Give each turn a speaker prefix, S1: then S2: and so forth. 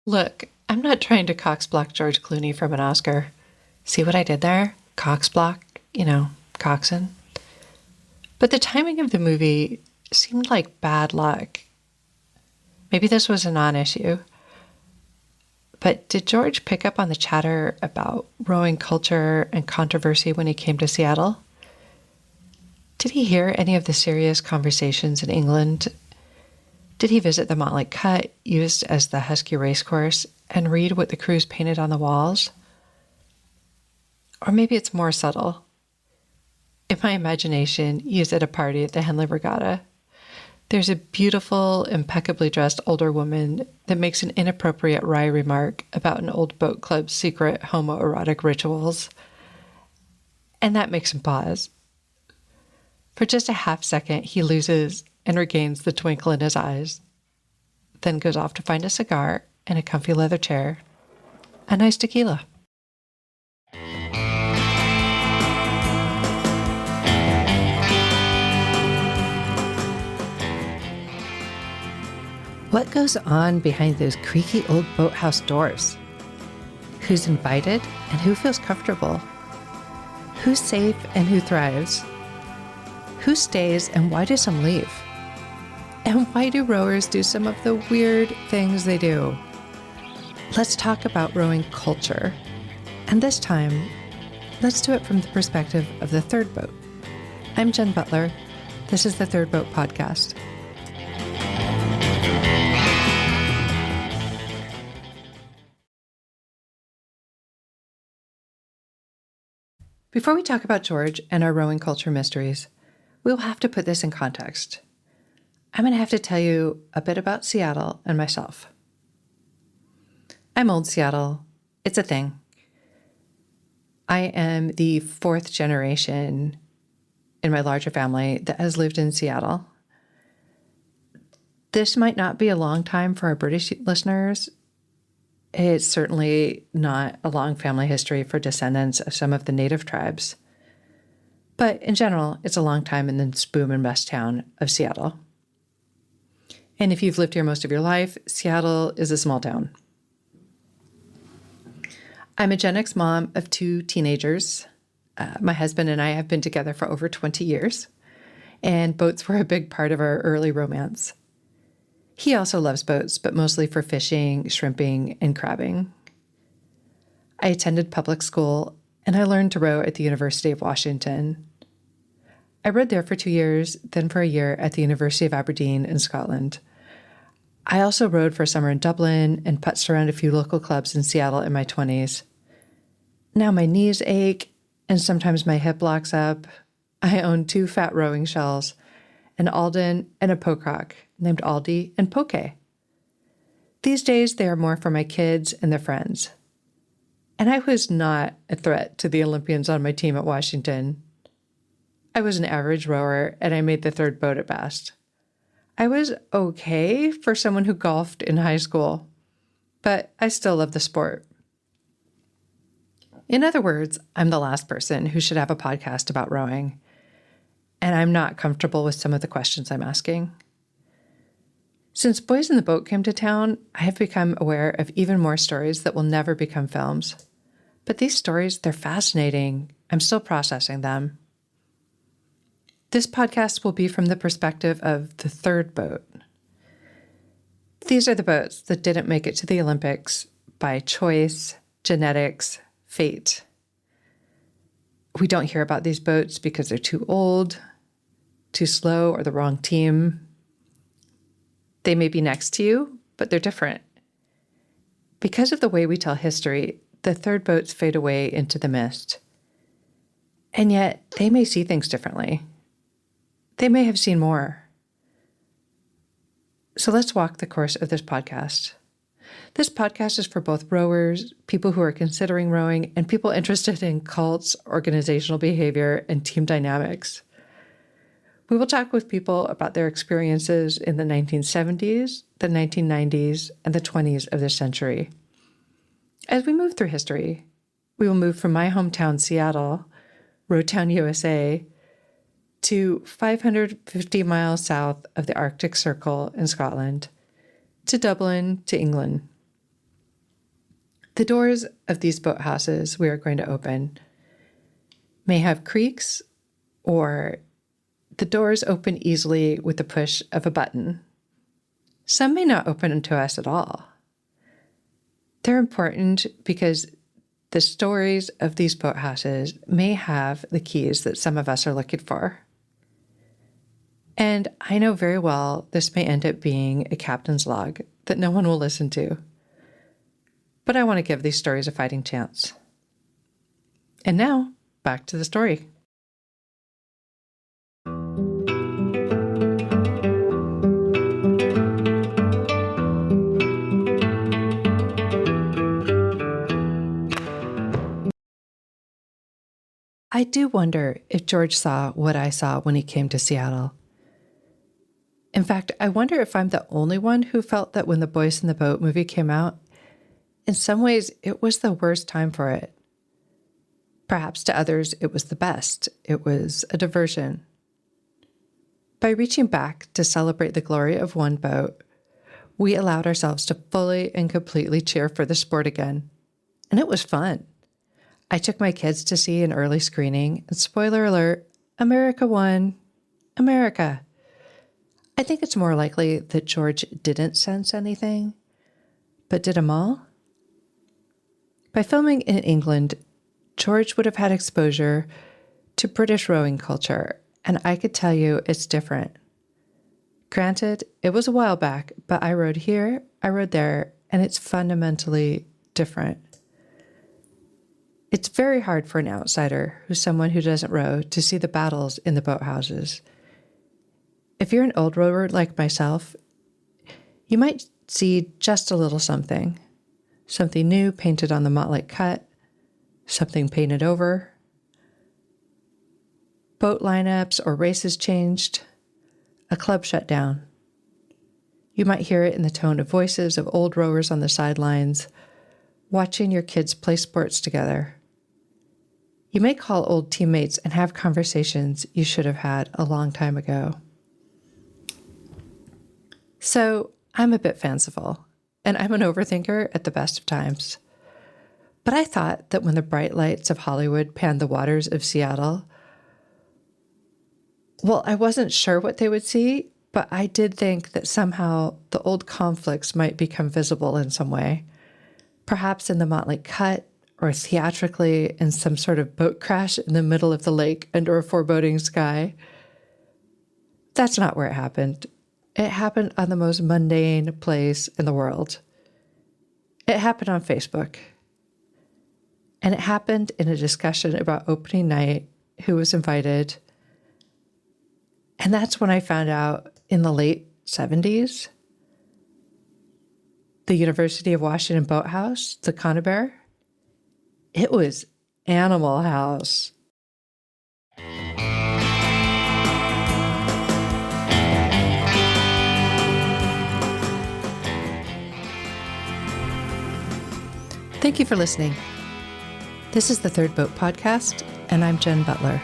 S1: Look, I'm not trying to cocksblock George Clooney from an Oscar. See what I did there? Cocksblock, coxswain. But the timing of the movie seemed like bad luck. Maybe this was a non-issue. But did George pick up on the chatter about rowing culture and controversy when he came to Seattle? Did he hear any of the serious conversations in England? Did he visit the Motley Cut, used as the Husky racecourse, and read what the crews painted on the walls? Or maybe it's more subtle. In my imagination, he is at a party at the Henley Regatta. There's a beautiful, impeccably dressed older woman that makes an inappropriate wry remark about an old boat club's secret homoerotic rituals. And that makes him pause. For just a half second, he loses and regains the twinkle in his eyes, then goes off to find a cigar and a comfy leather chair, a nice tequila. What goes on behind those creaky old boathouse doors? Who's invited and who feels comfortable? Who's safe and who thrives? Who stays and why do some leave? And why do rowers do some of the weird things they do? Let's talk about rowing culture. And this time, let's do it from the perspective of the third boat. I'm Jen Butler. This is the Third Boat Podcast. Before we talk about George and our rowing culture mysteries, we'll have to put this in context. I'm going to have to tell you a bit about Seattle and myself. I'm old Seattle. It's a thing. I am the fourth generation in my larger family that has lived in Seattle. This might not be a long time for our British listeners. It's certainly not a long family history for descendants of some of the native tribes. But in general, it's a long time in this boom and bust town of Seattle. And if you've lived here most of your life, Seattle is a small town. I'm a Gen X mom of two teenagers. My husband and I have been together for over 20 years, and boats were a big part of our early romance. He also loves boats, but mostly for fishing, shrimping, and crabbing. I attended public school, and I learned to row at the University of Washington. I rowed there for 2 years, then for a year at the University of Aberdeen in Scotland. I also rowed for a summer in Dublin and putzed around a few local clubs in Seattle in my 20s. Now my knees ache, and sometimes my hip locks up. I own 2 fat rowing shells, an Alden and a Pocock, named Aldi and Poke. These days, they are more for my kids and their friends. And I was not a threat to the Olympians on my team at Washington. I was an average rower, and I made the third boat at best. I was okay for someone who golfed in high school, but I still love the sport. In other words, I'm the last person who should have a podcast about rowing, and I'm not comfortable with some of the questions I'm asking. Since Boys in the Boat came to town, I have become aware of even more stories that will never become films. But these stories, they're fascinating. I'm still processing them. This podcast will be from the perspective of the third boat. These are the boats that didn't make it to the Olympics by choice, genetics, fate. We don't hear about these boats because they're too old, too slow, or the wrong team. They may be next to you, but they're different. Because of the way we tell history, the third boats fade away into the mist. And yet, they may see things differently. They may have seen more. So let's walk the course of this podcast. This podcast is for both rowers, people who are considering rowing, and people interested in cults, organizational behavior, and team dynamics. We will talk with people about their experiences in the 1970s, the 1990s, and the 20s of this century. As we move through history, we will move from my hometown, Seattle, Rowtown, USA, to 550 miles south of the Arctic Circle in Scotland, to Dublin, to England. The doors of these boathouses we are going to open may have creaks, or the doors open easily with the push of a button. Some may not open to us at all. They're important because the stories of these boathouses may have the keys that some of us are looking for. And I know very well this may end up being a captain's log that no one will listen to. But I want to give these stories a fighting chance. And now, back to the story. I do wonder if George saw what I saw when he came to Seattle. In fact, I wonder if I'm the only one who felt that when The Boys in the Boat movie came out, in some ways it was the worst time for it. Perhaps to others it was the best. It was a diversion. By reaching back to celebrate the glory of one boat, we allowed ourselves to fully and completely cheer for the sport again. And it was fun. I took my kids to see an early screening, and spoiler alert, America won. America. I think it's more likely that George didn't sense anything, but did Amal? By filming in England, George would have had exposure to British rowing culture, and I could tell you it's different. Granted, it was a while back, but I rowed here, I rowed there, and it's fundamentally different. It's very hard for an outsider, who's someone who doesn't row, to see the battles in the boathouses. If you're an old rower like myself, you might see just a little something. Something new painted on the motley cut, something painted over. Boat lineups or races changed. A club shut down. You might hear it in the tone of voices of old rowers on the sidelines, watching your kids play sports together. You may call old teammates and have conversations you should have had a long time ago. So I'm a bit fanciful, and I'm an overthinker at the best of times. But I thought that when the bright lights of Hollywood panned the waters of Seattle, well, I wasn't sure what they would see, but I did think that somehow the old conflicts might become visible in some way, perhaps in the motley cut, or theatrically in some sort of boat crash in the middle of the lake under a foreboding sky. That's not where it happened. It happened on the most mundane place in the world. It happened on Facebook. And it happened in a discussion about opening night, who was invited. And that's when I found out in the late 70s, the University of Washington Boathouse, the Conibear, it was Animal House. Thank you for listening. This is the Third Boat Podcast, and I'm Jen Butler.